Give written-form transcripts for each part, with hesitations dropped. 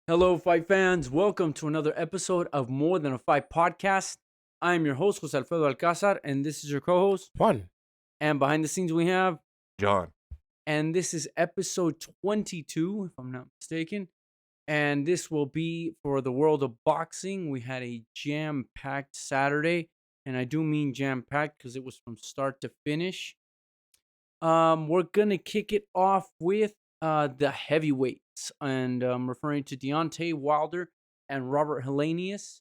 Hello, fight fans. Welcome to another episode of More Than a Fight podcast. I am your host, Jose Alfredo Alcázar, and this is your co host. Juan. And behind the scenes, we have John. And this is episode 22, if I'm not mistaken. And this will be for the world of boxing. We had a jam packed Saturday, and I do mean jam packed because it was from start to finish. We're going to kick it off with the heavyweights, and I'm referring to Deonte Wilder and Robert Helenius.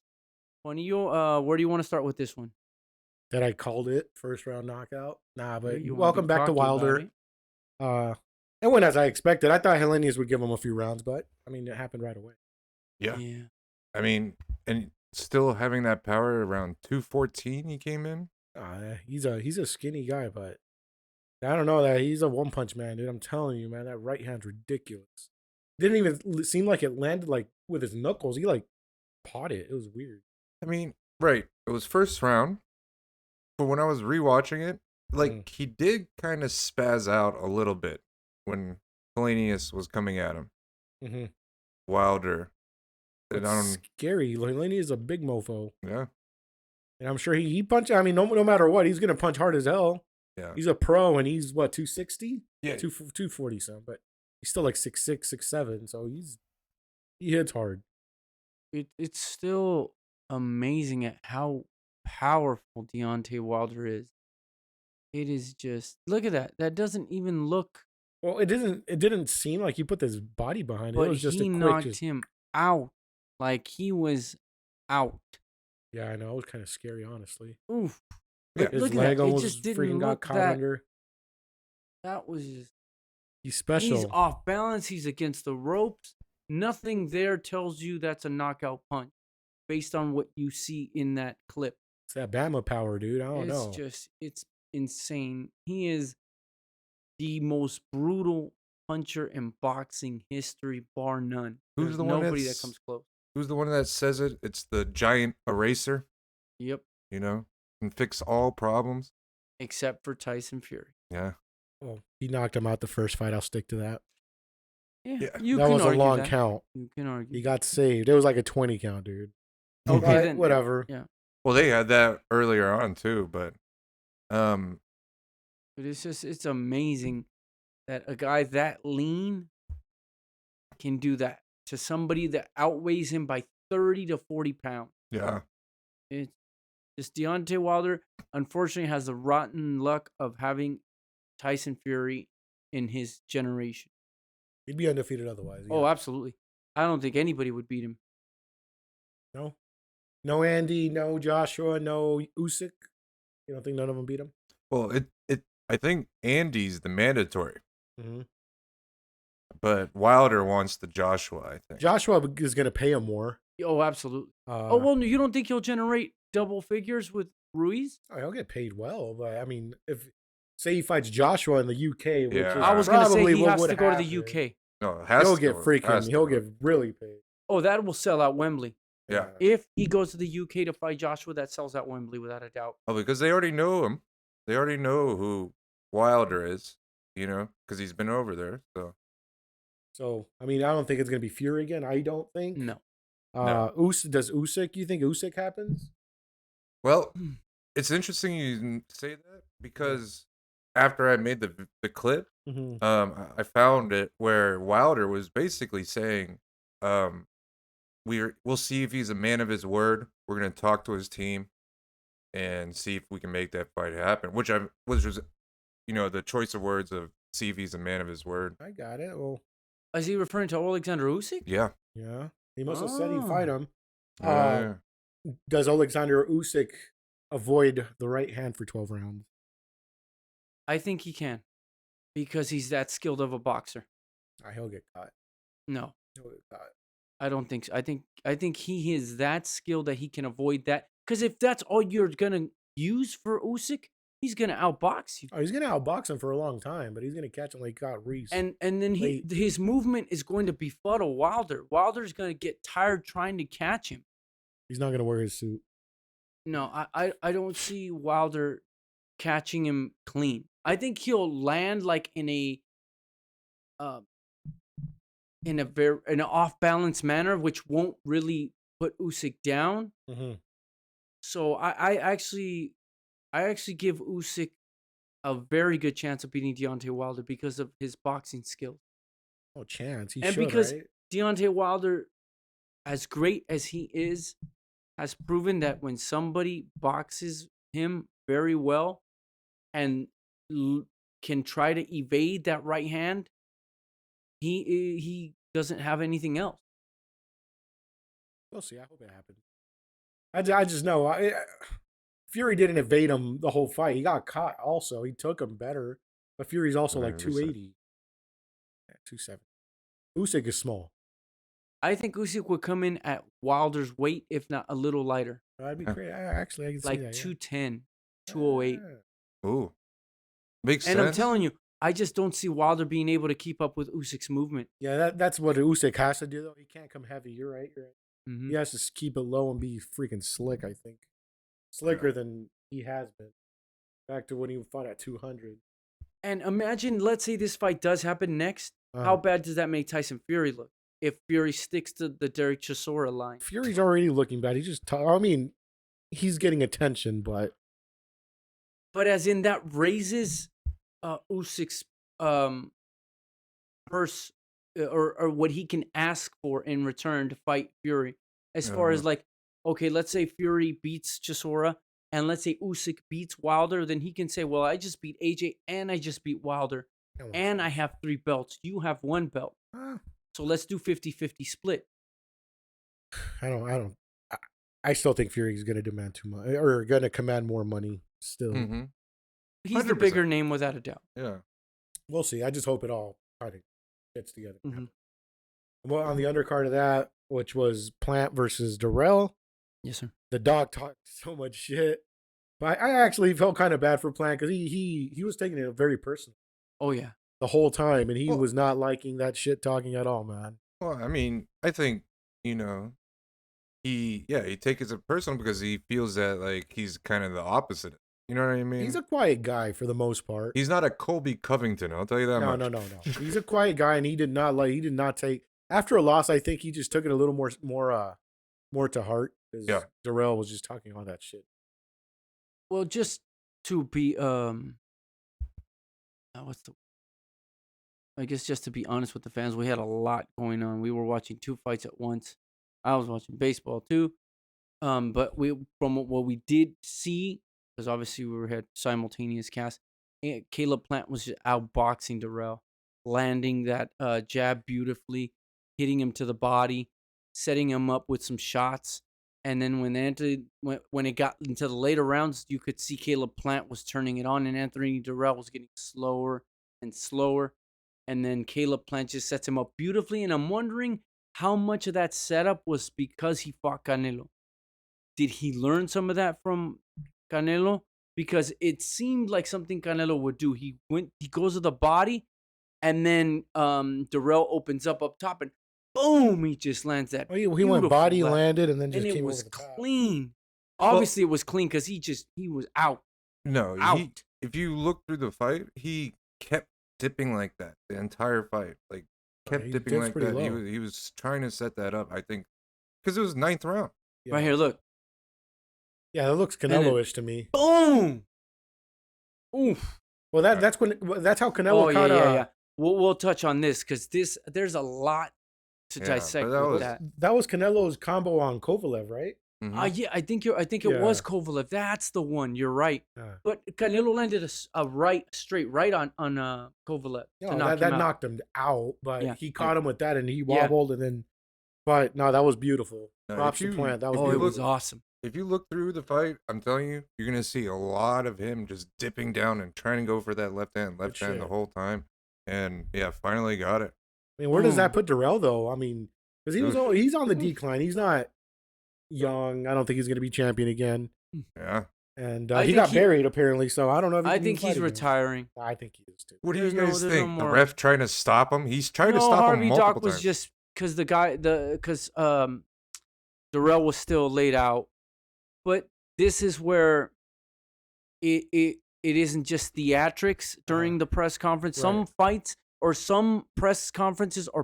Juanillo, where do you want to start with this one? That I called it first round knockout. Nah, but You wanna welcome be back to cocky about Wilder. it? It went as I expected. I thought Helenius would give him a few rounds, but I mean it happened right away. Yeah. Yeah. I mean, and still having that power around 214 he came in. He's a skinny guy, but I don't know that he's a one punch man, dude. I'm telling you, man, that right hand's ridiculous. Didn't even seem like it landed like with his knuckles. He like caught it. It was weird. I mean, right. It was first round. But when I was rewatching it, like he did kind of spaz out a little bit when Helenius was coming at him. Mm-hmm. Wilder. And It's scary. Helenius is a big mofo. Yeah. And I'm sure he punched. I mean, no matter what, he's gonna punch hard as hell. Yeah. He's a pro, and he's what 260, Yeah. 240 some, but he's still like 6'6", 6'7", so he hits hard. It's still amazing at how powerful Deontay Wilder is. It is just, look at that. That doesn't even look, Well, it didn't seem like he put his body behind it. It but was just he a quick. knocked him out. Like he was out. Yeah, I know. It was kind of scary, honestly. Oof. Yeah. His Look at leg that. It almost just didn't freaking got look caught that. under. That was just. He's special. He's off balance. He's against the ropes. Nothing there tells you that's a knockout punch based on what you see in that clip. It's that Bama power, dude. I don't know. It's insane. He is the most brutal puncher in boxing history, bar none. Who's There's the one nobody that's- that comes close. Who's the one that says it? It's the giant eraser, Yep. and fix all problems. Except for Tyson Fury. Yeah. Well, he knocked him out the first fight. I'll stick to that. Yeah. Yeah. You That can was a argue long that. count. You can argue. He got saved. It was like a 20 count, dude. Okay, But then. whatever. Yeah. Well, they had that earlier on too, but But it's amazing that a guy that lean can do that to somebody that outweighs him by 30 to 40 pounds. yeah. It's just Deontay Wilder, unfortunately, has the rotten luck of having Tyson Fury in his generation. He'd be undefeated otherwise. Oh, yeah. absolutely. I don't think anybody would beat him. No Andy, no Joshua, no Usyk. You don't think none of them beat him? Well, I think Andy's the mandatory, Mm-hmm. but Wilder wants the Joshua, I think. Joshua is going to pay him more. Oh, absolutely. Oh, well, no, you don't think he'll generate double figures with Ruiz? He'll get paid well, but I mean, if say he fights Joshua in the UK, which Yeah. is I was going to say probably he what has would to go to happen, the UK. No, it has He'll to get go. freaking. Has to He'll go. get really paid. Oh, that will sell out Wembley. Yeah. If he goes to the UK to fight Joshua, that sells out Wembley without a doubt. Oh, because they already know him. They already know who Wilder is, because he's been over there. So I mean, I don't think it's going to be Fury again. I don't think. No. Does Usyk? You think Usyk happens? Well, it's interesting you say that because after I made the clip, Mm-hmm. I found it where Wilder was basically saying, we'll see if he's a man of his word. We're gonna talk to his team and see if we can make that fight happen. Which was the choice of words of see if he's a man of his word. I got it. Well, Is he referring to Oleksandr Usyk? Yeah. yeah. He must have said he'd fight him. Yeah. Does Oleksandr Usyk avoid the right hand for 12 rounds? I think he can because he's that skilled of a boxer. He'll get caught. No, He'll get caught. I don't think so. I think he is that skilled that he can avoid that. Because if that's all you're gonna use for Usyk, he's gonna outbox you. Oh, he's gonna outbox him for a long time, but he's gonna catch him like he got Ruiz. And then his movement is going to befuddle Wilder. Wilder's gonna get tired trying to catch him. he's not gonna wear his suit. No, I don't see Wilder catching him clean. I think he'll land like in a in an off balance manner, which won't really put Usyk down. Mm-hmm. So I actually give Usyk a very good chance of beating Deontay Wilder because of his boxing skills. Oh, chance. He And should, because right? Deontay Wilder, as great as he is, has proven that when somebody boxes him very well and can try to evade that right hand, he doesn't have anything else. We'll see. I hope it happens. I just know Fury didn't evade him the whole fight. He got caught also. He took him better. But Fury's also like 280. 270. Usyk is small. I think Usyk would come in at Wilder's weight, if not a little lighter. That'd be great. Actually, I can see Like that. 210, 208. Ooh. Makes sense. And I'm telling you, I just don't see Wilder being able to keep up with Usyk's movement. Yeah, that's what Usyk has to do, though. He can't come heavy. You're right. Mm-hmm. He has to keep it low and be freaking slick, I think. Slicker than he has been. Back to when he fought at 200. And imagine, let's say this fight does happen next. How bad does that make Tyson Fury look if Fury sticks to the Derek Chisora line? Fury's already looking bad. He just, I mean, he's getting attention, but as in that raises Usyk's purse or what he can ask for in return to fight Fury. As far as like, okay, let's say Fury beats Chisora and let's say Usyk beats Wilder, then he can say, well, I just beat AJ and I just beat Wilder and I have 3 belts. You have 1 belt. So let's do 50-50 split. I still think Fury's going to demand too much or going to command more money still. Mm-hmm. He's the bigger name without a doubt. Yeah. We'll see. I just hope it all kind of gets together. Mm-hmm. Well, on the undercard of that, which was Plant versus Dirrell. Yes, sir. The dog talked so much shit. But I actually felt kind of bad for Plant because he was taking it very personal. Oh, yeah. The whole time. And he was not liking that shit talking at all, man. Well, I mean, I think, he takes it personal because he feels that, like, he's kind of the opposite. You know what I mean? He's a quiet guy for the most part. He's not a Colby Covington, I'll tell you that much. No. He's a quiet guy, and he did not take after a loss. I think he just took it a little more to heart. Yeah, Dirrell was just talking all that shit. Well, just to be I guess just to be honest with the fans, we had a lot going on. We were watching 2 fights at once. I was watching baseball too. But from what we did see, because obviously we had simultaneous cast, Caleb Plant was just outboxing Dirrell, landing that jab beautifully, hitting him to the body, setting him up with some shots. And then when it got into the later rounds, you could see Caleb Plant was turning it on, and Anthony Dirrell was getting slower and slower. And then Caleb Plant just sets him up beautifully. And I'm wondering how much of that setup was because he fought Canelo. Did he learn some of that from Canelo? Because it seemed like something Canelo would do. He goes to the body, and then Dirrell opens up top, and boom, he just lands that. He went body left. Landed, and then just and came it was over the top. Clean. Obviously, it was clean because he was out. No, if you look through the fight, he kept dipping like that the entire fight. Like kept dipping like that. He was trying to set that up. I think because it was 9th round. Yeah. Right here, look. Yeah, that looks Canelo-ish to me. Boom. Oof. Well, that's how Canelo caught. Yeah. We'll touch on this because there's a lot to dissect with that. That was Canelo's combo on Kovalev, right? Mm-hmm. Yeah, I think it was Kovalev. That's the one. You're right. But Canelo landed a straight right on Kovalev. No, that knocked him out. But he caught him with that, and he wobbled, and then. But no, that was beautiful. Props to Plant. That was beautiful. It was awesome. If you look through the fight, I'm telling you, you're gonna see a lot of him just dipping down and trying to go for that left hand the whole time, and finally got it. I mean, where does that put Dirrell though? I mean, because he's on the decline. He's not young. I don't think he's gonna be champion again. Yeah, and he got buried apparently. So I don't know. If I think he's retiring. I think he is too. What do you guys think? The ref trying to stop him? He's trying to stop him multiple Doc times. Was just because Dirrell was still laid out. But this is where it isn't just theatrics during the press conference. Right. Some fights, or some press conferences or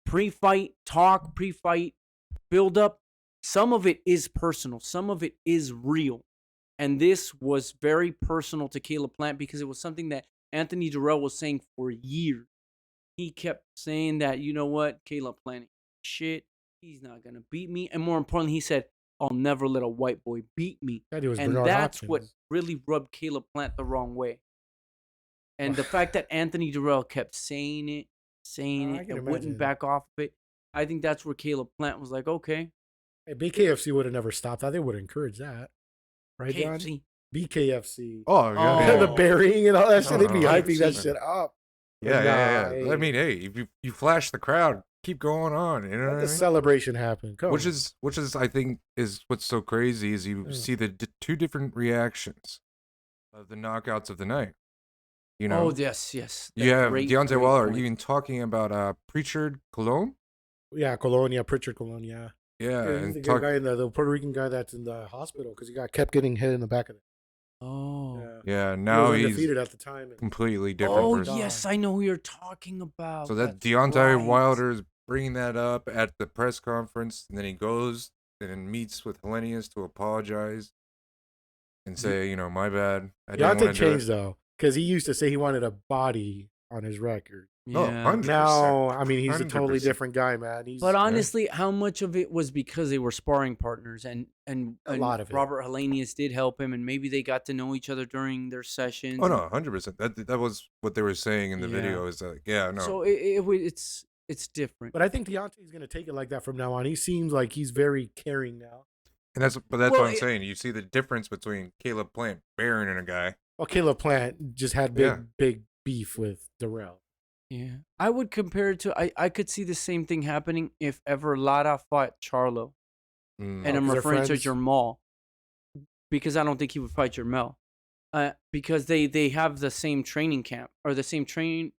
pre-fight talk, pre-fight build-up, some of it is personal, some of it is real. And this was very personal to Caleb Plant because it was something that Anthony Dirrell was saying for years. He kept saying that, you know what, Caleb Plant, shit, he's not going to beat me. And more importantly, he said, I'll never let a white boy beat me. And that's what really rubbed Caleb Plant the wrong way. And the fact that Anthony Dirrell kept saying it, and wouldn't back off of it, I think that's where Caleb Plant was like, okay. Hey, BKFC would have never stopped that. They would encourage that. Right, John? BKFC. Oh, yeah. Oh. The burying and all that shit. They'd be hyping that shit up. Yeah. I mean, hey, if you flash the crowd, keep going on. You know, let the celebration happen. Which is, I think, is what's so crazy is you see the two different reactions of the knockouts of the night. You know? Oh, yes. You have Deonte Wilder even talking about Prichard Colon. Yeah, Colonia, Prichard Colon, yeah. Yeah, he's the guy the Puerto Rican guy that's in the hospital because he kept getting hit in the back of it. Oh. Yeah, now he's defeated at the time. Completely different. Oh, person. yes, I know who you're talking about. So that Deontay Wilder is bringing that up at the press conference, and then he goes and meets with Helenius to apologize and say, you know, my bad. Deontay changed, though, because he used to say he wanted a body on his record. Yeah. Oh, 100%. Now, I mean, he's 100%. A totally 100%. different guy, man. But honestly, how much of it was because they were sparring partners and a lot of it. Robert Helenius did help him, and maybe they got to know each other during their sessions. Oh, no, 100%. That was what they were saying in the video. Is like, no. So it's different. But I think Deontay's going to take it like that from now on. He seems like he's very caring now. And that's what I'm saying. You see the difference between Caleb Plant burying a guy. Well, Caleb Plant just had big beef with Dirrell. Yeah, I would compare it to I could see the same thing happening if ever Lara fought Charlo, and I'm referring to Jamal, because I don't think he would fight Jamal, because they have the same training camp or the same train,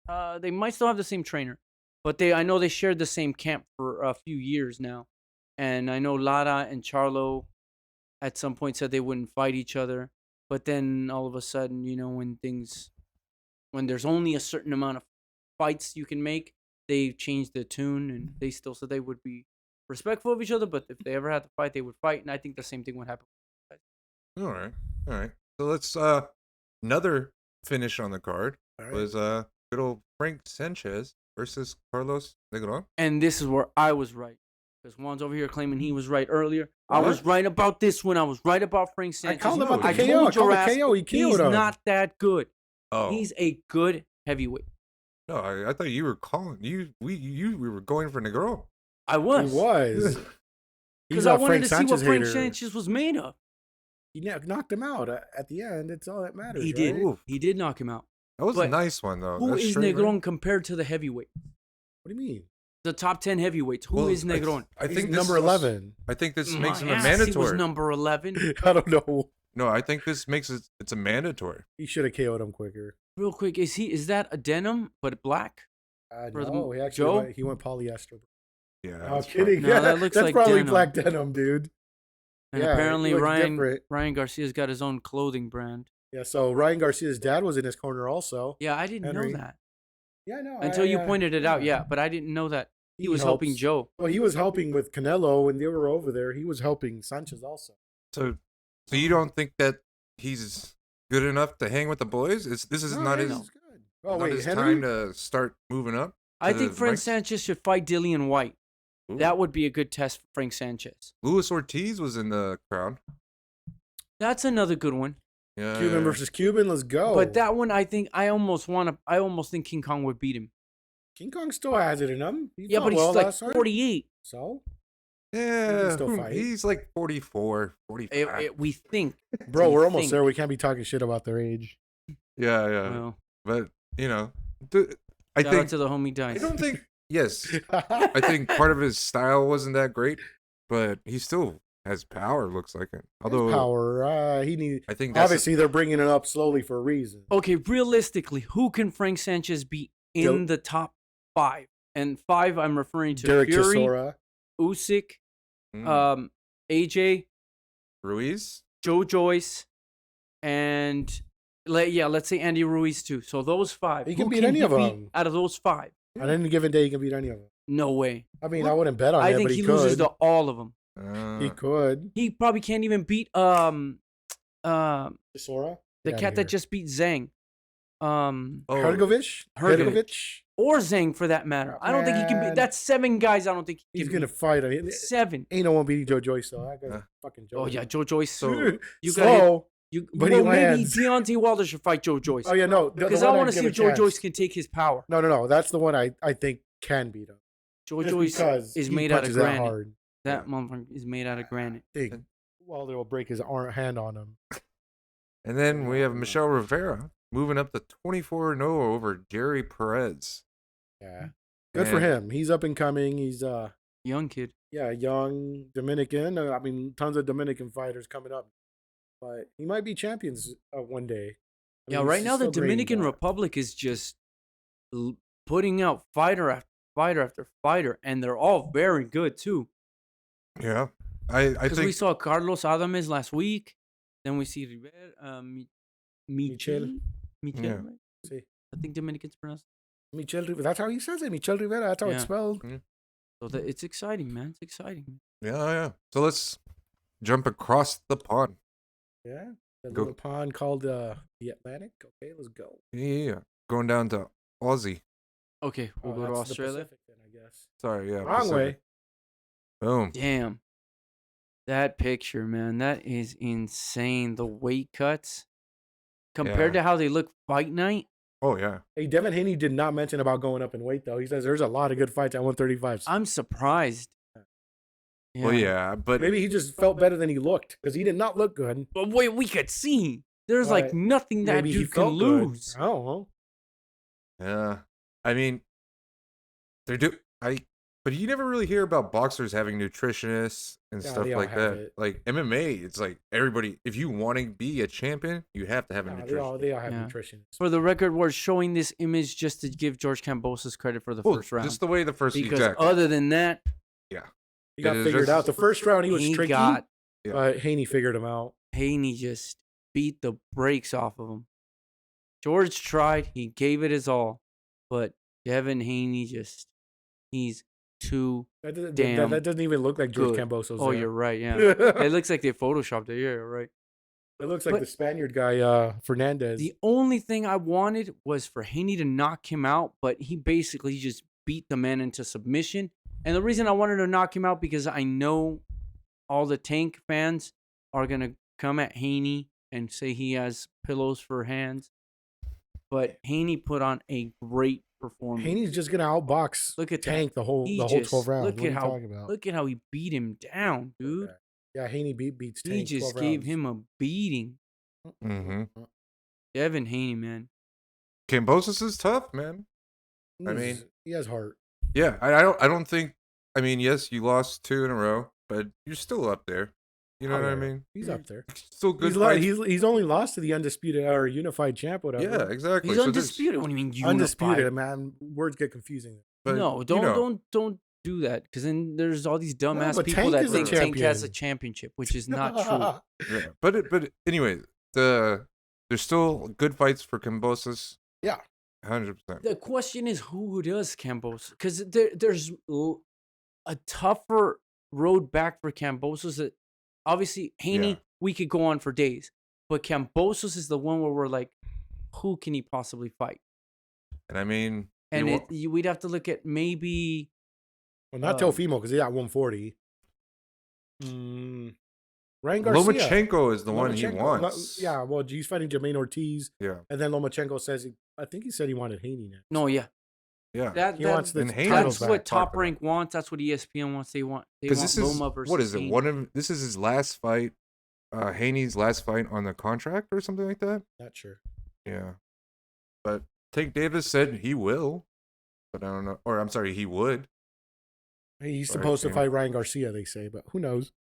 they might still have the same trainer, but I know they shared the same camp for a few years now, and I know Lara and Charlo, at some point said they wouldn't fight each other, but then all of a sudden, you know, when there's only a certain amount of fights you can make, they changed the tune, and they still said they would be respectful of each other, but if they ever had to fight, they would fight, and I think the same thing would happen. All right. So let's another finish on the card was good old Frank Sanchez versus Carlos Negron. And this is where I was right, because Juan's over here claiming he was right earlier. What? I was right about this one. I was right about Frank Sanchez. I called him about the KO. I called the KO. He killed him. He's not that good. Oh, he's a good heavyweight. No, I thought you were calling we were going for Negron. I was. He was. Because I wanted to see what Frank Sanchez was made of. He knocked him out at the end. It's all that matters. He did. Right? He did knock him out. That was a nice one, though. Who is Negron compared to the heavyweight? What do you mean? The top 10 heavyweights. Who is Negron? I think number 11. I think this makes him a He mandatory. was number 11. I don't know. No, I think this makes it's a mandatory. He should have KO'd him quicker. Real quick, is that a denim but black? No, he actually he went polyester. Yeah, I'm kidding. No, that looks that's like probably denim. black denim, dude. And apparently Ryan Garcia's got his own clothing brand. Yeah, so Ryan Garcia's dad was in his corner also. Yeah, I didn't know that. Yeah, no. Until you pointed it out, but I didn't know that he was helping Joe. Well, he was helping with Canelo when they were over there. He was helping Sanchez also. So you don't think that he's good enough to hang with the boys? This is not his. Oh not wait, his Henry? time to start moving up. I think Frank Sanchez should fight Dillian White. Ooh. That would be a good test for Frank Sanchez. Luis Ortiz was in the crowd. That's another good one. Yeah, Cuban versus Cuban. Let's go. But that one, I almost think King Kong would beat him. King Kong still has it in him. But he's like 48. So? Yeah, he's like 44, 45. We think. Bro, we're almost there. We can't be talking shit about their age. Yeah. Well, but, you know, I think to the homie Dice. I don't think, yes. I think part of his style wasn't that great, but he still has power, looks like it. Although power, he needs. I think obviously they're bringing it up slowly for a reason. Okay, realistically, who can Frank Sanchez beat in the top 5? And 5, I'm referring to Derek Fury, Chisora, Usyk, AJ, Ruiz, Joe Joyce, and let's say Andy Ruiz too. So those 5. He can Who beat any he of them. out of those 5? On any given day, he can beat any of them. No way. I mean, I wouldn't bet on I it, think but he loses could. to all of them. He could. He probably can't even beat Sora? the cat that just beat Zhang. Hergovic? Or Zhang for that matter. I don't think he can beat. That's 7 guys. I don't think he's gonna fight him. 7. Ain't no one beating Joe Joyce though. That guy's fucking Joe. Oh yeah, Joe Joyce. So you slow. But maybe Deontay Wilder should fight Joe Joyce. Oh yeah, no, because I want to see if Joe Joyce can take his power. No. That's the one I think can beat him. Joe Joyce is made out of granite. That motherfucker is made out of granite. Wilder will break his hand on him. And then we have Michel Rivera moving up to 24-0 over Jerry Perez. Yeah, good for him. He's up and coming. He's young kid. Yeah, young Dominican. I mean, tons of Dominican fighters coming up, but he might be champions one day. Right now the Dominican Republic is just putting out fighter after fighter after fighter, and they're all very good too. Yeah, I think we saw Carlos Adames last week. Then we see Rivera, Michel. Yeah. Right? I think Dominicans pronounce Michel Rivera. That's how he says it. Michel Rivera. That's how it's spelled. Yeah. So it's exciting, man. It's exciting. Yeah. So let's jump across the pond. Yeah. The little pond called the Atlantic. Okay, let's go. Yeah. Going down to Aussie. Okay, we'll go to Australia. The Pacific then, I guess. Sorry, yeah. Wrong Pacific. way. Boom. Damn. That picture, man, that is insane. The weight cuts compared to how they look fight night. Oh, yeah. Hey, Devin Haney did not mention about going up in weight, though. He says there's a lot of good fights at 135. I'm surprised. Yeah. Well, yeah, but maybe he just felt better than he looked because he did not look good. But wait, we could see. There's like nothing that dude can lose. I don't know. Yeah. I mean, but you never really hear about boxers having nutritionists and stuff like that. Like MMA, it's like everybody, if you want to be a champion, you have to have a nutritionist. They all have nutritionists. For the record, we're showing this image just to give George Kambosos credit for the first round. Just the way the first because exactly. Other than that, he got figured out. The first round he was tricky, but Haney figured him out. Haney just beat the brakes off of him. George tried, he gave it his all, but Devin Haney he's too damn that doesn't even look like George good. Kambosos. Oh, you're right. Yeah, it looks like they photoshopped it. Yeah, you're right. It looks like the Spaniard guy, Fernandez. The only thing I wanted was for Haney to knock him out, but he basically just beat the man into submission. And the reason I wanted to knock him out because I know all the Tank fans are gonna come at Haney and say he has pillows for hands. But Haney put on a great performance. Haney's just gonna outbox Tank the whole 12 rounds. Look at how he beat him down, dude. Yeah, Haney beats Tank. He just gave him a beating. Mm-hmm. Devin Haney, man. Kambosos is tough, man. I mean, he has heart. Yeah, I don't think. I mean, yes, you lost 2 in a row, but you're still up there. You know what I mean? He's up there. Still good. He's only lost to the undisputed or unified champ, whatever. Yeah, exactly. He's undisputed. What do you mean unified? Undisputed, man. Words get confusing. But, no, don't do that, because then there's all these dumbass people that think Tank has a championship, which is not true. Yeah, but anyway, there's still good fights for Kambosos. Yeah, 100%. The question is, who does Kambosos? Because there's a tougher road back for Kambosos. That obviously Haney, we could go on for days, but Kambosos is the one where we're like, who can he possibly fight? And I mean, we'd have to look at maybe. Well, not Teofimo because he got 140. Ryan Garcia. Lomachenko is the one he wants. Yeah, well, he's fighting Jermaine Ortiz. Yeah. And then Lomachenko says, I think he said he wanted Haney next. No, yeah. Yeah. He wants the that's what Top Rank wants. That's what ESPN wants. They want Loma versus what is it? Haney. This is his last fight, Haney's last fight on the contract or something like that? Not sure. Yeah. But Tank Davis said he will. But I don't know. Or I'm sorry, he would. He's supposed to fight Ryan Garcia, they say, but who knows?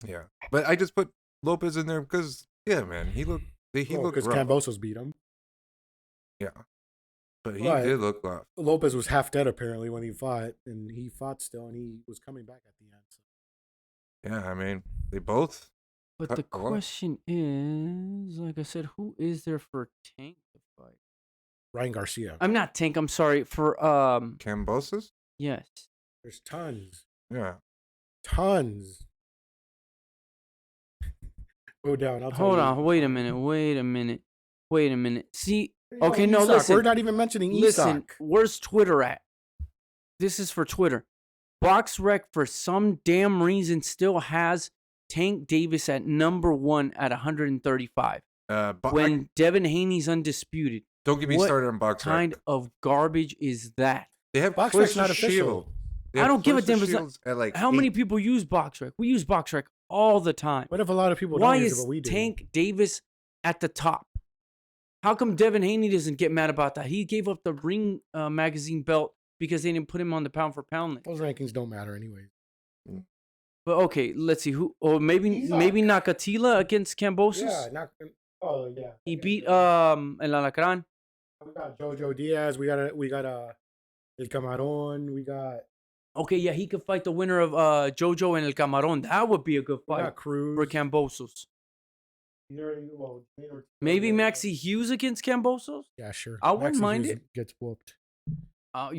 Yeah, but I just put Lopez in there because, yeah, man, he looked because Kambosos beat him. Yeah, but he did look rough. Lopez was half dead apparently when he fought, and he fought still, and he was coming back at the end. So. Yeah, I mean, they both But the question is, like I said, who is there for Tank to fight? Ryan Garcia. I'm not Tank. I'm sorry for Kambosos? Yes. There's tons. Yeah. Tons. Go down. Hold on. Wait a minute. See. Okay. No. Isak. Listen. We're not even mentioning Isak. Listen. Where's Twitter at? This is for Twitter. BoxRec for some damn reason still has Tank Davis at number 1 at 135. When Devin Haney's undisputed. Don't get me started on BoxRec. What kind of garbage is that? They have BoxRec's not official. I don't give a damn. How many 8. people use BoxRec? We use BoxRec all the time. What if a lot of people Why don't use is it, but we do? Tank Davis at the top? How come Devin Haney doesn't get mad about that? He gave up the Ring magazine belt because they didn't put him on the pound for pound list. Those rankings don't matter anyway. But okay, let's see who. Or maybe Nakatila against Kambosos. Yeah. He beat El Alacran. We got Jojo Diaz. We got El Camarón. We got. Okay, yeah, he could fight the winner of Jojo and El Camarón. That would be a good We fight got Cruz. for Kambosos. Maybe Maxie Hughes against Kambosos. Yeah, sure. I wouldn't mind Hughes it. Gets whooped. I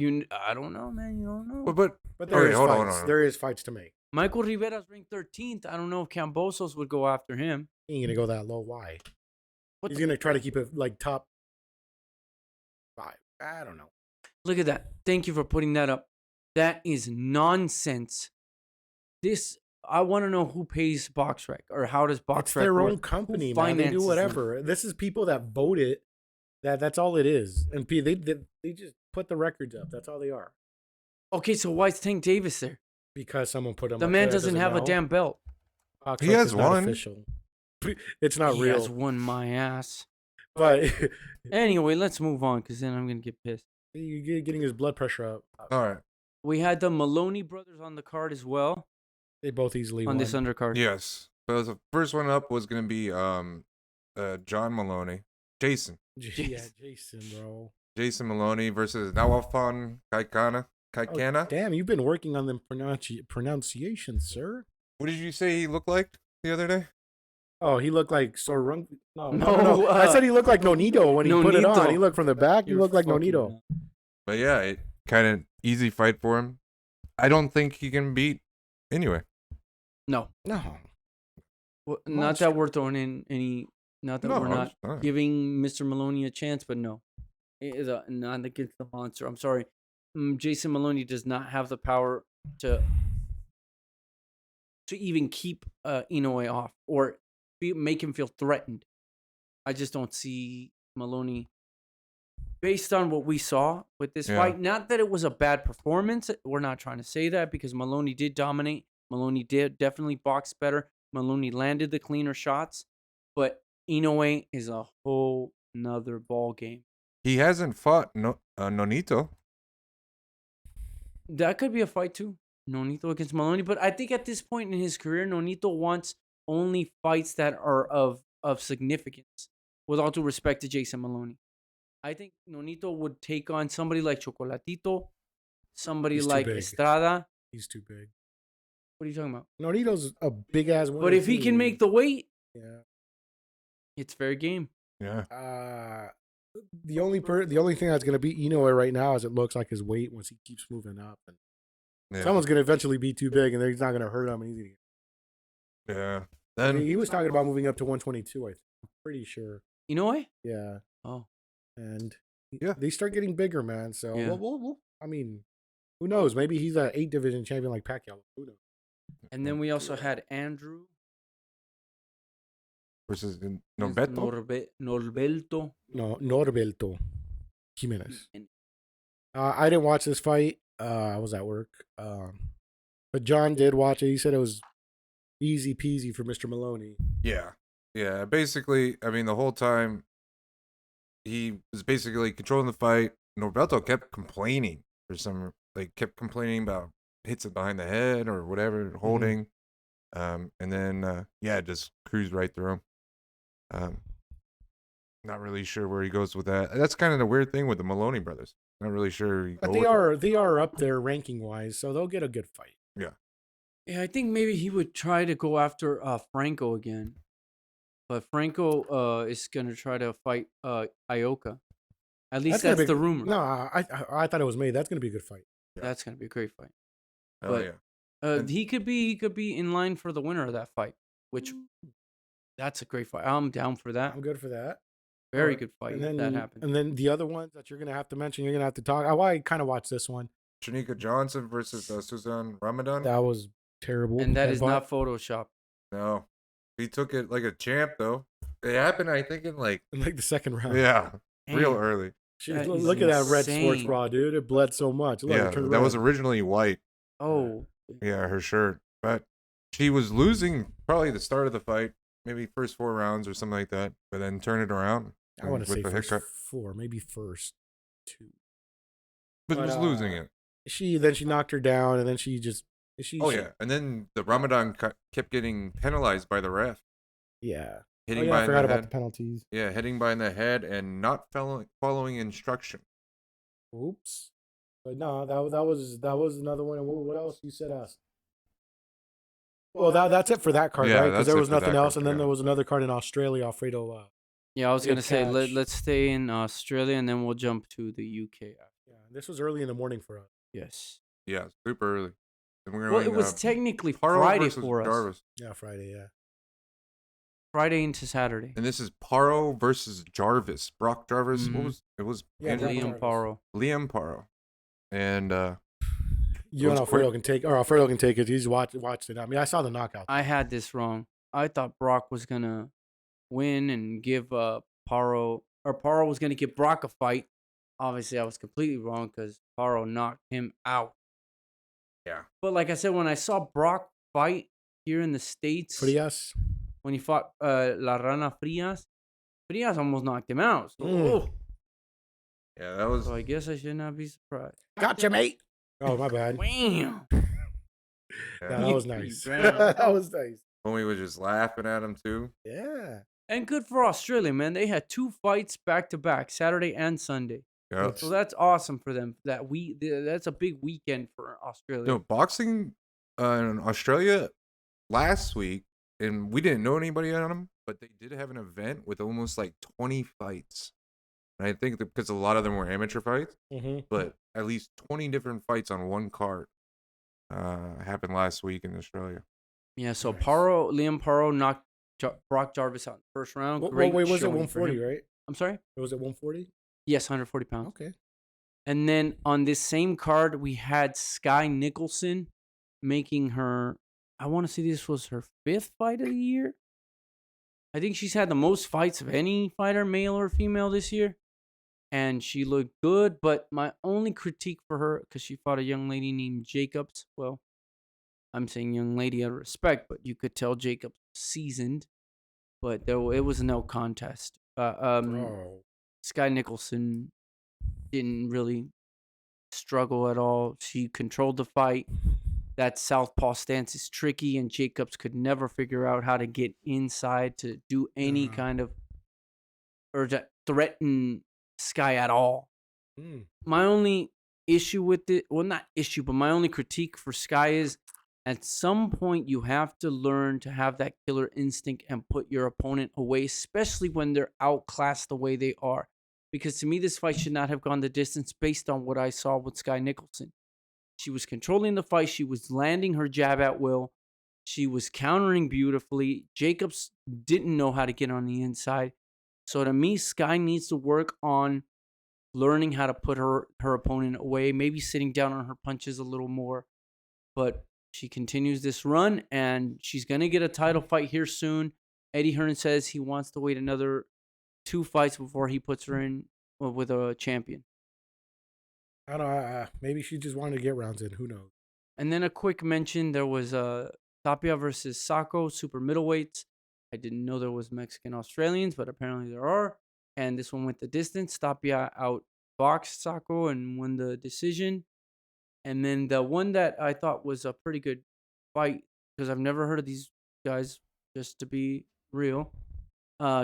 don't know, man. You don't know. But there is hold fights. on. There is fights to make. Michael Rivera's ranked 13th. I don't know if Kambosos would go after him. He ain't gonna go that low. Why? What He's the- gonna try to keep it like top 5. I don't know. Look at that. Thank you for putting that up. That is nonsense. I want to know who pays BoxRec or how does BoxRec It's their work? own company, Who man. They do finances whatever. This is people that vote it. That's all it is. And they just put the records up. That's all they are. Okay, so why is Tank Davis there? Because someone put him. The up man there, doesn't have know. a damn belt. BoxRec He has is not one. Official. It's not He real. has won my ass. But Anyway, let's move on because then I'm going to get pissed. you're getting his blood pressure up. All right. We had the Maloney brothers on the card as well They both easily on won. this undercard. Yes. So the first one up was going to be John Maloney. Jason. Yeah, Jason, bro. Jason Maloney versus Nawafon Kaikana. Oh, damn, you've been working on the pronunciation, sir. What did you say he looked like the other day? Oh, he looked like Sorung. No, No. I said he looked like Nonito when he put it on. Nonito. He looked from the back. He You're looked like fucking Nonito. nuts. But yeah, it kind of easy fight for him. I don't think he can beat anyway. No. No. Well, not that we're throwing in any. Not that we're not giving Mr. Maloney a chance, but no. It is not against the monster. I'm sorry. Jason Maloney does not have the power to even keep Inoue off or make him feel threatened. I just don't see Maloney, based on what we saw with this fight. Not that it was a bad performance. We're not trying to say that because Maloney did dominate. Maloney did definitely box better. Maloney landed the cleaner shots, but Inoue is a whole nother ball game. He hasn't fought Nonito. That could be a fight too. Nonito against Maloney. But I think at this point in his career, Nonito wants only fights that are of significance. With all due respect to Jason Maloney. I think Nonito would take on somebody like Chocolatito, somebody like Estrada. He's too big. What are you talking about? Nonito's a big ass one. But if he can make the weight, yeah, it's fair game. Yeah. The only thing that's gonna beat Inoue right now is it looks like his weight once he keeps moving up, and someone's gonna eventually be too big, and he's not gonna hurt him. And Yeah. I Then mean, he was talking about moving up to 122. I'm pretty sure. Inoue? Yeah. Oh. And Yeah. they start getting bigger, man. So Yeah. I mean, who knows? Maybe he's an 8 division champion like Pacquiao. Who knows? And then we also had Andrew versus Norberto. Norberto Jimenez. I didn't watch this fight. I was at work. But John did watch it. He said it was easy peasy for Mr. Maloney. Yeah. Yeah. Basically, I mean, the whole time he was basically controlling the fight. Norberto kept complaining kept complaining about hits it behind the head or whatever, holding. And then, just cruised right through him. Not really sure where he goes with that. That's kind of the weird thing with the Maloney brothers. Not really sure. But they are up there ranking wise, so they'll get a good fight. Yeah. Yeah, I think maybe he would try to go after Franco again, but Franco is gonna try to fight Ioka. At least That's gonna that's be the rumor. no. I thought it was made. That's gonna be a good fight. Yeah. That's gonna be a great fight. Oh But yeah. And- he could be in line for the winner of that fight, which that's a great fight. I'm down for that. I'm good for that. Very Alright, good fight And if then that happens. And then the other ones that you're gonna have to mention, you're gonna have to talk. I kind of watched this one. Cherneka Johnson versus Susan Ramadan. That was terrible. And that is Headbutt. not Photoshop. No, he took it like a champ though. It happened, I think, in like in like the second round. real Damn. early. Jeez, That look is at that red sports insane. bra, dude. It bled so much. Look, Yeah, it turned that was red. originally white. Oh, Yeah, her shirt, but she was losing probably the start of the fight, maybe first 4 rounds or something like that, but then turn it around. I want to with say the first haircut. 4, maybe first 2. But but, was losing it. She knocked her down, and then she just Oh yeah, and then the Ramadan kept getting penalized by the ref, yeah. hitting I by forgot the about head. the penalties. Yeah, hitting by the head and not following instruction. Oops. But no, that was another one. And what else you said us? Well, that's it for that card, Yeah, right? Because that's there it was for nothing that else, card, and then yeah. there was another card in Australia. Alfredo. yeah. I was Good gonna say catch. let's stay in Australia and then we'll jump to the UK. Yeah, this was early in the morning for us. Yes. Yeah, super early. And we're Well, going, it was technically Paro Friday versus for us. Jarvis. Yeah, Friday. Yeah. Friday into Saturday. And this is Paro versus Jarvis. Brock Jarvis. Mhm. What was it? Was Yeah, Andrew- Brock Liam Jarvis. Paro. Liam Paro. And You and was Alfredo quick. Alfredo can take it. He's watched it. I mean, I saw the knockout. I had this wrong. I thought Brock was gonna win and give Paro was gonna give Brock a fight. Obviously, I was completely wrong because Paro knocked him out. yeah. But like I said, when I saw Brock fight here in the States, Frias. when he fought La Rana Frias almost knocked him out. So, Mm. Yeah, that was so I guess I should not be surprised. Gotcha, mate. Oh, my bad. Wham! Yeah, yeah. that was You nice. ran. That was nice. Homie was just laughing at him too. Yeah. And good for Australia, man. They had 2 fights back to back, Saturday and Sunday. Yeah. So that's awesome for them. That's a big weekend for Australia. No, boxing in Australia last week, and we didn't know anybody on them, but they did have an event with almost like 20 fights. And I think that because a lot of them were amateur fights, Mm-hmm. but at least 20 different fights on one card happened last week in Australia. Yeah, so Nice. Liam Paro knocked Brock Jarvis out in the first round. Great Wait, was it showing for 140, him. right? I'm sorry? It was at 140? Yes, 140 pounds. Okay. And then on this same card, we had Sky Nicholson making her, I want to say this was her 5th fight of the year. I think she's had the most fights of any fighter, male or female, this year. And she looked good, but my only critique for her, because she fought a young lady named Jacobs. Well, I'm saying young lady out of respect, but you could tell Jacobs seasoned. But it was no contest. Bro. Sky Nicholson didn't really struggle at all. She controlled the fight. That southpaw stance is tricky, and Jacobs could never figure out how to get inside to do any kind of, or to threaten Sky at all. Mm. My only issue with it, well, not issue, but my only critique for Sky is at some point you have to learn to have that killer instinct and put your opponent away, especially when they're outclassed the way they are. Because to me, this fight should not have gone the distance based on what I saw with Sky Nicholson. She was controlling the fight. She was landing her jab at will. She was countering beautifully. Jacobs didn't know how to get on the inside. So to me, Sky needs to work on learning how to put her opponent away, maybe sitting down on her punches a little more. But she continues this run, and she's going to get a title fight here soon. Eddie Hearn says he wants to wait another 2 fights before he puts her in with a champion. I don't know. Maybe she just wanted to get rounds in. Who knows? And then a quick mention, there was Tapia versus Sacco, super middleweights. I didn't know there was Mexican Australians, but apparently there are. And this one went the distance. Tapia outboxed Sacco and won the decision. And then the one that I thought was a pretty good fight, because I've never heard of these guys, just to be real.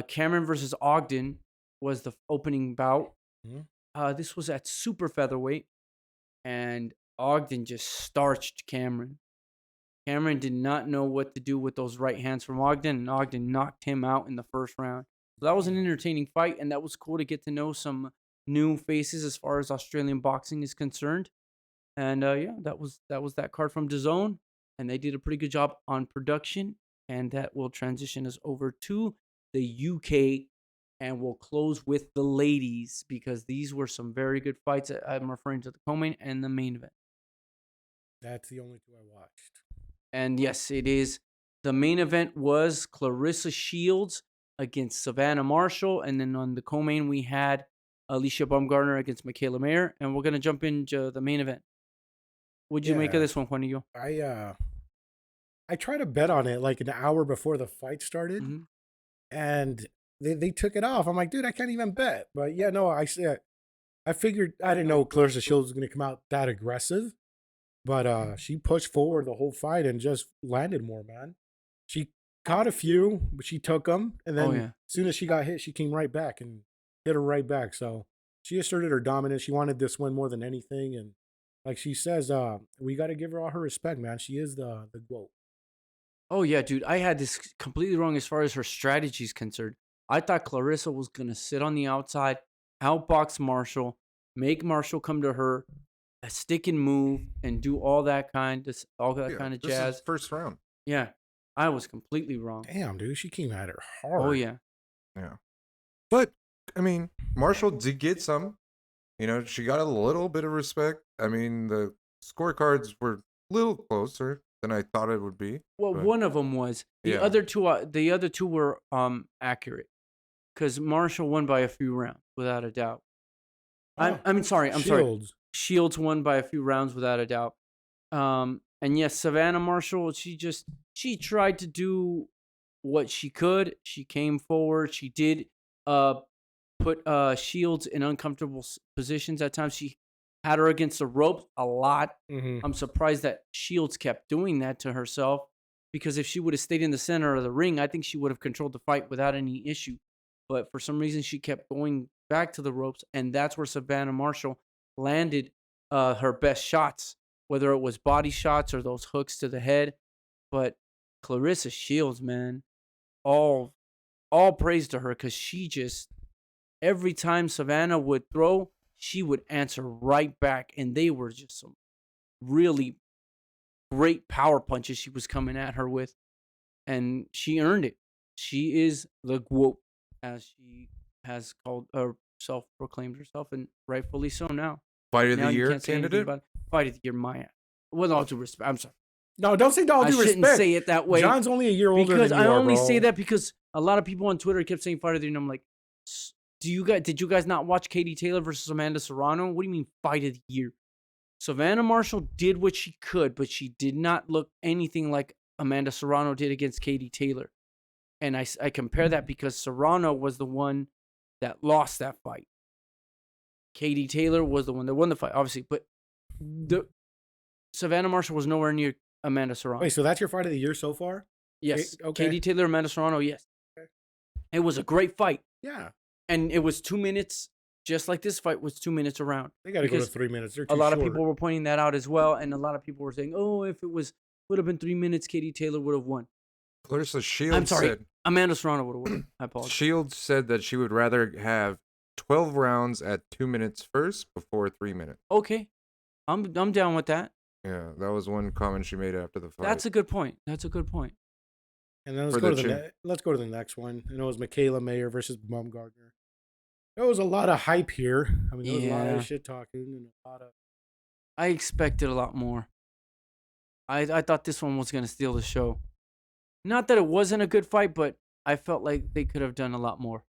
Cameron versus Ogden was the opening bout. Mhm. This was at super featherweight, and Ogden just starched Cameron. Cameron did not know what to do with those right hands from Ogden, and Ogden knocked him out in the first round. So that was an entertaining fight, and that was cool to get to know some new faces as far as Australian boxing is concerned. And yeah, that was that card from DAZN, and they did a pretty good job on production. And that will transition us over to the UK, and we'll close with the ladies because these were some very good fights. I'm referring to the co-main and the main event. That's the only two I watched. And yes, it is. The main event was Clarissa Shields against Savannah Marshall. And then on the co-main, we had Alicia Baumgardner against Michaela Mayer. And we're going to jump into the main event. What'd you make of this one, Juanillo? I tried to bet on it like an hour before the fight started. Mm-hmm. And they took it off. I'm like, dude, I can't even bet. But yeah, no, I figured, I didn't know Clarissa Shields was going to come out that aggressive. But she pushed forward the whole fight and just landed more, man. She caught a few, but she took them. And then as soon as she got hit, she came right back and hit her right back. So she asserted her dominance. She wanted this win more than anything. And like she says, we got to give her all her respect, man. She is the GOAT. Oh, yeah, dude. I had this completely wrong as far as her strategy is concerned. I thought Clarissa was going to sit on the outside, outbox Marshall, make Marshall come to her, a stick and move, and do all that kind of jazz. This is first round. Yeah, I was completely wrong. Damn, dude, she came at her hard. Oh yeah. But I mean, Marshall did get some. You know, she got a little bit of respect. I mean, the scorecards were a little closer than I thought it would be. Well, one of them was. The other two were accurate, because Marshall won by a few rounds without a doubt. I'm sorry. Shields won by a few rounds without a doubt. And yes, Savannah Marshall, she tried to do what she could. She came forward. She did put Shields in uncomfortable positions at times. She had her against the ropes a lot. Mm-hmm. I'm surprised that Shields kept doing that to herself, because if she would have stayed in the center of the ring, I think she would have controlled the fight without any issue. But for some reason, she kept going back to the ropes, and that's where Savannah Marshall landed her best shots, whether it was body shots or those hooks to the head. But Clarissa Shields, man, all praise to her, because she just, every time Savannah would throw, she would answer right back, and they were just some really great power punches she was coming at her with, and she earned it. She is the GOAT, as she has called herself, proclaimed herself, and rightfully so now. Fight of the year candidate? Fight of the year, Maya. With all due respect, I'm sorry. No, don't say all due respect. I shouldn't say it that way. John's only a year older because than you I are, only bro. say that because a lot of people on Twitter kept saying fight of the year, and I'm like, did you guys not watch Katie Taylor versus Amanda Serrano? What do you mean fight of the year? Savannah Marshall did what she could, but she did not look anything like Amanda Serrano did against Katie Taylor. And I compare that because Serrano was the one that lost that fight. Katie Taylor was the one that won the fight, obviously. But Savannah Marshall was nowhere near Amanda Serrano. Wait, so that's your fight of the year so far? Yes. Okay. Katie Taylor, Amanda Serrano, yes. Okay. It was a great fight. Yeah. And it was 2 minutes, just like this fight was 2 minutes around. They got to go to 3 minutes. They're too a lot short. of people were pointing that out as well. And a lot of people were saying, oh, if it would have been 3 minutes, Katie Taylor would have won. Clarissa Shields I'm sorry. said, Amanda Serrano would have won. I apologize. Shields said that she would rather have 12 rounds at 2 minutes first before 3 minutes. Okay. I'm down with that. Yeah, that was one comment she made after the fight. That's a good point. And then let's go to the next one. And it was Michaela Mayer versus Baumgardner. There was a lot of hype here. I mean, there was a lot of shit talking and a lot of. I expected a lot more. I thought this one was gonna steal the show. Not that it wasn't a good fight, but I felt like they could have done a lot more.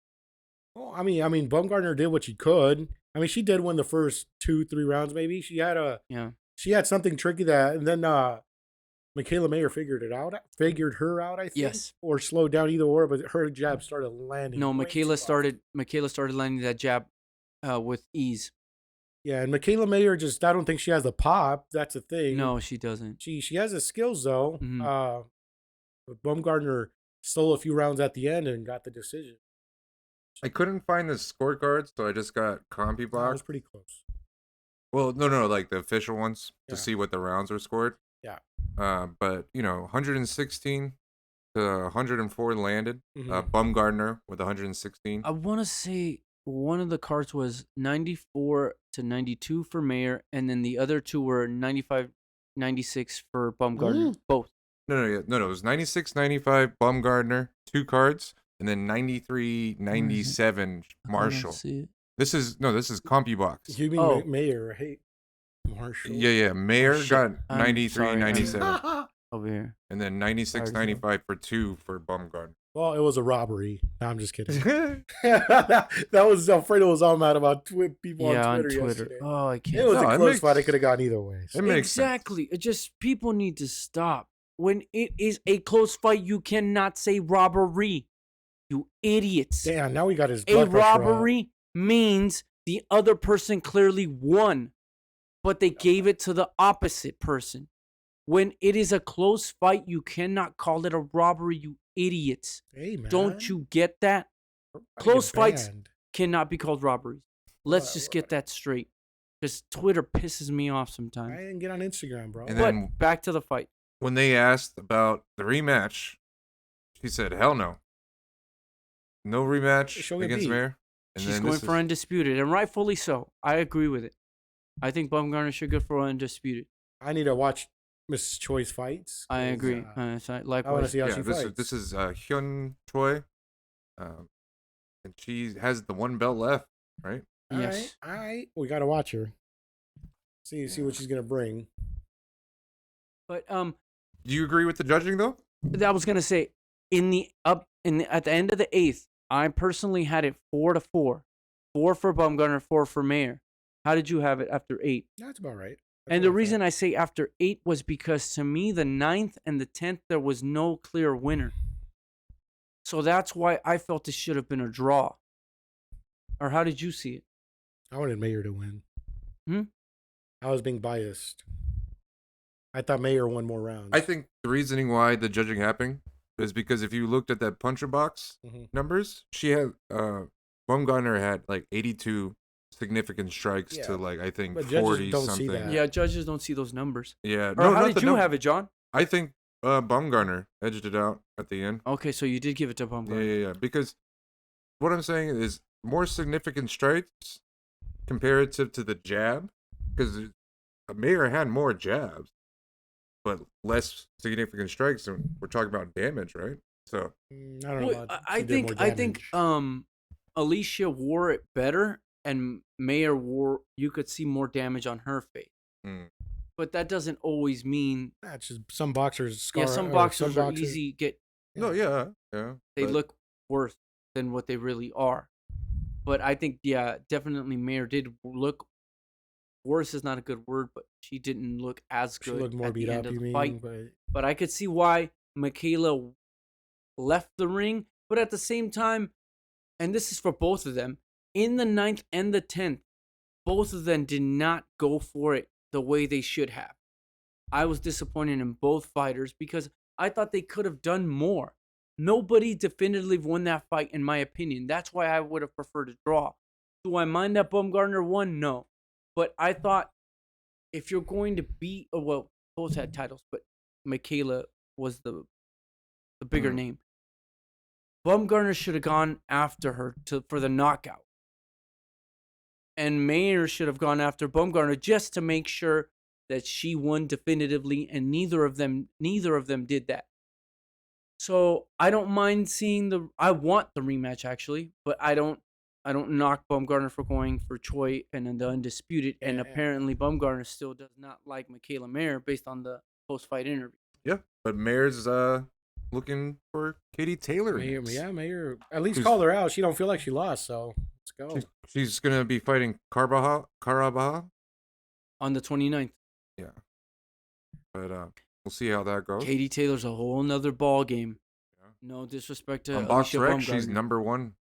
Well, I mean, Baumgardner did what she could. I mean, she did win the first 2-3 rounds. Maybe she had something tricky and then Michaela Mayer figured her out. I think. Yes. Or slowed down, either or. But her jab started landing. No, Michaela started landing that jab with ease. Yeah, and Michaela Mayer I don't think she has the pop. That's the thing. No, she doesn't. She has the skills though. Mm-hmm. But Baumgardner stole a few rounds at the end and got the decision. I couldn't find the scorecards, so I just got Compy Block. That was pretty close. Well, no, like the official ones to see what the rounds were scored. Yeah. But 116 to 104 landed. Mhm. Baumgardner with 116. I want to say one of the cards was 94 to 92 for Mayer, and then the other two were 95, 96 for Baumgardner. Both. No. It was 96, 95 Baumgardner, 2 cards, and then 93, 97 Marshall. See it. This is CompuBox. You mean Oh. Mayer, right? Marshall. Yeah. Mayer shit. got I'm 93, sorry, 97. Over here. And then 96, Sorry, 95 for 2 for Baumgardner. Well, it was a robbery. No, I'm just kidding. that was Alfredo was all mad about people on Twitter yesterday. Oh, I can't. It was No, a it close makes- fight. It could have gone either way. It makes sense. Exactly. It just people need to stop. When it is a close fight, you cannot say robbery. You idiots. Damn, now we got his A blood pressure up. robbery means the other person clearly won, but they gave it to the opposite person. When it is a close fight, you cannot call it a robbery, you idiots. Hey, man. Don't you get that? I get Close fights banned. cannot be called robberies. Let's just get that straight. Because Twitter pisses me off I sometimes. didn't get on Instagram, bro. And But then back to the fight. when they asked about the rematch, she said, "Hell no, no rematch She'll get against beat. Mayer." And She's then going this for is- undisputed, and rightfully so. I agree with it. I think Baumgardner should go for undisputed. I need to watch Mrs. Choi's fights. I 'cause, agree. I want to Likewise. see how yeah, she this fights. is this is Hyun Choi, and she has the one belt left, right? Yes. All right. We got to watch her. See what she's gonna bring. But Do you agree with the judging though? I was gonna say at the end of the 8th, I personally had it 4-4. 4 for Baumgardner, 4 for Mayer. How did you have it after 8? That's about right. And the reason I say after 8 was because to me, the 9th and the 10th, there was no clear winner. So that's why I felt it should have been a draw. Or how did you see it? I wanted Mayer to win. Hmm? I was being biased. I thought Mayer won more rounds. I think the reasoning why the judging happened is because if you looked at that puncher box Mhm. numbers, she had Baumgartner had like 82 significant strikes Yeah, to like I think but judges 40 don't see something. that. Yeah, judges don't see those numbers. Yeah. Or how not did the you have it, John? I think Baumgartner edged it out at the end. Okay, so you did give it to Baumgardner. Yeah. Because what I'm saying is more significant strikes comparative to the jab, because Mayer had more jabs, but less significant strikes, and we're talking about damage, right? So I don't know. Well, about I she did more think damage. Alicia wore it better, and Mayer you could see more damage on her face. mm. But that doesn't always mean That's just some boxers scar. yeah. Some boxers are easy get no, yeah. they but- look worse than what they really are. But I think definitely Mayer did look worse is not a good word, but she didn't look as She good looked more at beat the up. end of You the mean? fight. But But I could see why Michaela left the ring. But at the same time, and this is for both of them, in the 9th and the 10th, both of them did not go for it the way they should have. I was disappointed in both fighters because I thought they could have done more. Nobody definitively won that fight, in my opinion. That's why I would have preferred a draw. Do I mind that Baumgardner won? No. But I thought if you're going to beat, well, both had titles, but Michaela was the bigger name. Baumgardner should have gone after her for the knockout. And Mayer should have gone after Baumgardner just to make sure that she won definitively, and neither of them did that. So I don't mind seeing I want the rematch actually, but I don't knock Baumgardner for going for Choi and then the undisputed. And Yeah. apparently Baumgardner still does not like Michaela Mayer based on the post-fight interview. Yeah, but Mayer's looking for Katie Taylor. Mayer, next. yeah, Mayer. At least Who's- call her out. She don't feel like she lost, so let's go. She's gonna be fighting Carabaha. On the 29th. Yeah, but we'll see how that goes. Katie Taylor's a whole nother ball game. Yeah. No disrespect to On Alicia BoxRec, she's Baumgardner. number one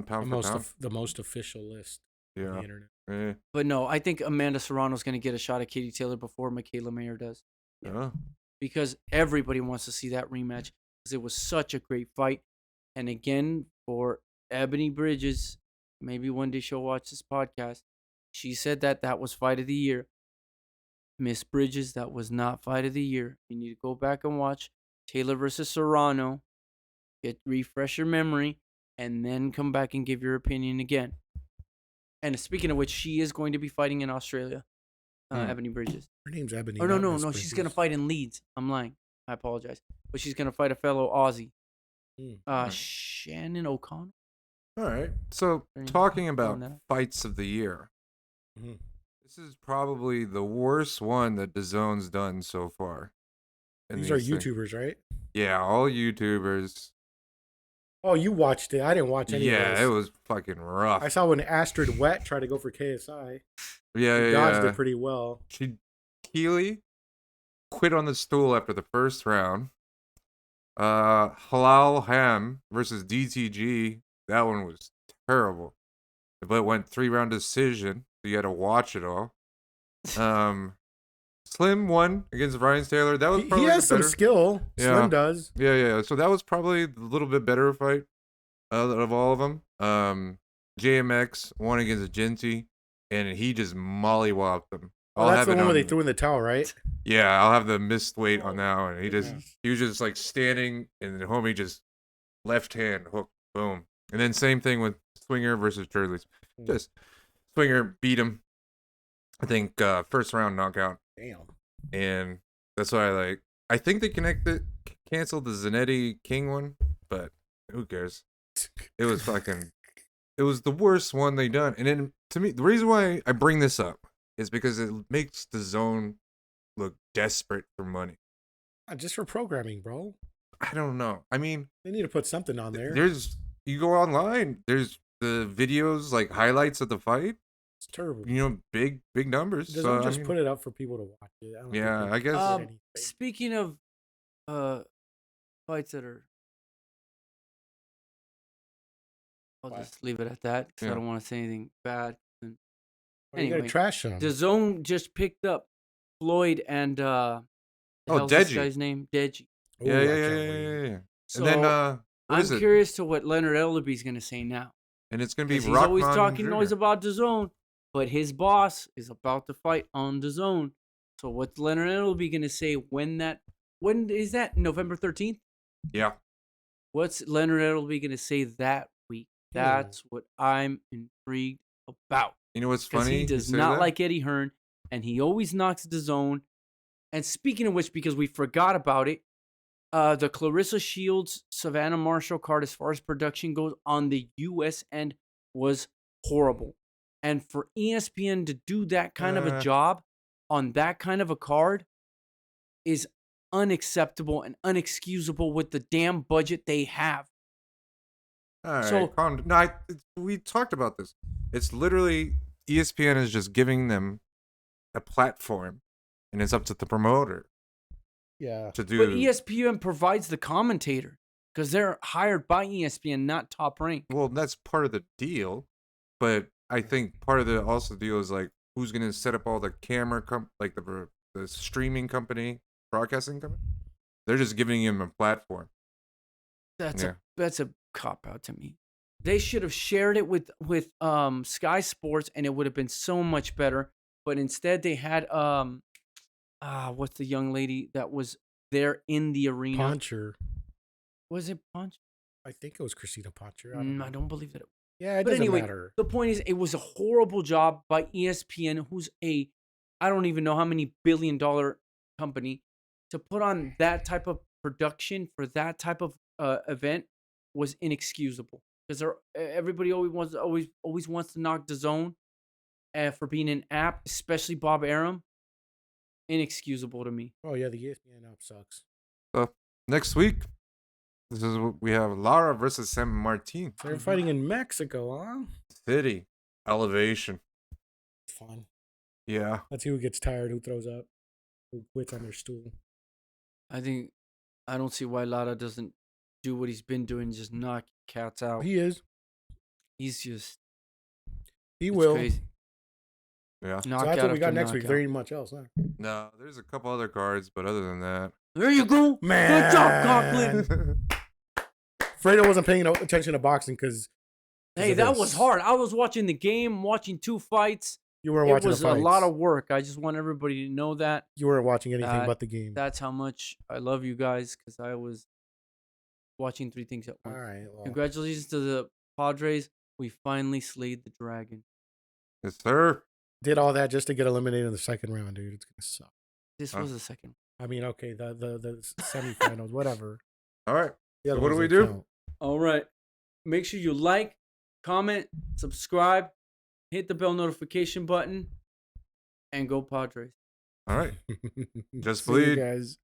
pound for pound. The most official list on the Yeah. internet. But no, I think Amanda Serrano's going to get a shot at Katie Taylor before Michaela Mayer does. Yeah. Because everybody wants to see that rematch because it was such a great fight. And again, for Ebony Bridges, maybe one day she'll watch this podcast. She said that was fight of the year. Miss Bridges, that was not fight of the year. You need to go back and watch Taylor versus Serrano. Refresh your memory, and then come back and give your opinion again. And speaking of which, she is going to be fighting in Australia. Ebony Bridges. Her name's Ebony. Oh not no, Miss she's Bridges. gonna fight in Leeds. I'm lying. I apologize, but she's gonna fight a fellow Aussie, Mm. Shannon O'Connor. All right. So Any- talking about that up? fights of the year, Mhm. this is probably the worst one that DAZN's done so far. in These are things. YouTubers, right? Yeah, all YouTubers. Oh, you watched it. I didn't watch any of Yeah, this. it was fucking rough. I saw when Astrid Wet tried to go for KSI. Yeah, She yeah, dodged yeah. it pretty well. Keely quit on the stool after the first round. Halal Ham versus DTG. That one was terrible. But it went 3-round decision. So you had to watch it all. Slim won against Ryan Taylor. That was He probably has some better. skill. Yeah. Slim does. Yeah. So that was probably a little bit better fight of all of them. JMX won against Genty, and he just mollywopped them. Oh, that's the one where they threw in the towel, right? Yeah, I'll have the missed weight on that one. He Yeah. was just like standing, and the homie just left hand hook, boom. And then same thing with Swinger versus Cherdleys. Just Swinger beat him. I think first round knockout, Damn. and that's why I think they canceled the Zanetti King one, but who cares? It was it was the worst one they done. And then to me, the reason why I bring this up is because it makes the zone look desperate for money. Just for programming, bro. I don't know. I mean, They need to put something on there. you go online, there's the videos, like highlights of the fight, It's terrible. big numbers. Doesn't So, just put it up for people to watch it. I don't think Yeah, they I guess- did anything. Speaking of fights that are, I'll What? just leave it at that because Yeah. I don't want to say anything bad. And Why you gotta anyway, trash them. the zone just picked up Floyd and the hell's Deji. this guy's name? Deji. Yeah. So And then what I'm is it? curious to what Leonard Ellerby's gonna say now. And it's gonna be 'Cause he's always Rockman talking Jr. noise about the zone, but his boss is about to fight on the zone. So what's Leonard Ellerby gonna say when is that? November 13th? Yeah. What's Leonard Ellerby gonna say that week? That's what I'm intrigued about. You know what's Because funny? he You does say not that? like Eddie Hearn, and he always knocks the zone. And speaking of which, because we forgot about it, the Clarissa Shields, Savannah Marshall card, as far as production goes on the U.S. end, was horrible. And for ESPN to do that kind of a job on that kind of a card is unacceptable and unexcusable with the damn budget they have. All right, So- calm down. No, we talked about this. It's literally ESPN is just giving them a platform, and it's up to the promoter Yeah. to do. But ESPN provides the commentator because they're hired by ESPN, not Top Rank. Well, that's part of the deal, but I think part of the also deal is like who's gonna set up all the camera like the streaming company, broadcasting company. They're just giving him a platform. That's Yeah. a cop out to me. They should have shared it with Sky Sports, and it would have been so much better. But instead, they had what's the young lady that was there in the arena? Poncher. Was it Punch? I think it was Christina Poncher. I don't know. I don't believe that. Yeah, it But doesn't anyway, matter. the point is, it was a horrible job by ESPN, who's I don't even know how many billion-dollar company, to put on that type of production for that type of event was inexcusable. Because everybody always wants to knock the zone for being an app, especially Bob Arum. Inexcusable to me. Oh, yeah, the ESPN app sucks. Next week, we have Lara versus San Martin They're fighting in Mexico, huh? City. Elevation. It's fun. Yeah. Let's see who gets tired, who throws up, who quits on their stool. I don't see why Lara doesn't do what he's been doing, just knock cats out. He is. He's just He it's will. crazy. Yeah. So that's what we got after next week. knockout. There ain't much else, huh? No, there's a couple other cards, but other than that, There you go. Man. Good job, Conklin. Fredo wasn't paying no attention to boxing because Hey, that was hard. I was watching the game, watching two fights, You weren't It watching was the a fights. lot of work. I just want everybody to know that. You weren't watching anything but the game. That's how much I love you guys because I was watching 3 things at All once. right. Well, Congratulations to the Padres. We finally slayed the dragon. Yes, sir. did all that just to get eliminated in the second round, dude. It's gonna suck. This was the second. I mean, okay, the semifinals, whatever. All right. The So other what do ones we don't do? count. All right. Make sure you like, comment, subscribe, hit the bell notification button, and go Padres. All right. Just See you bleed. guys.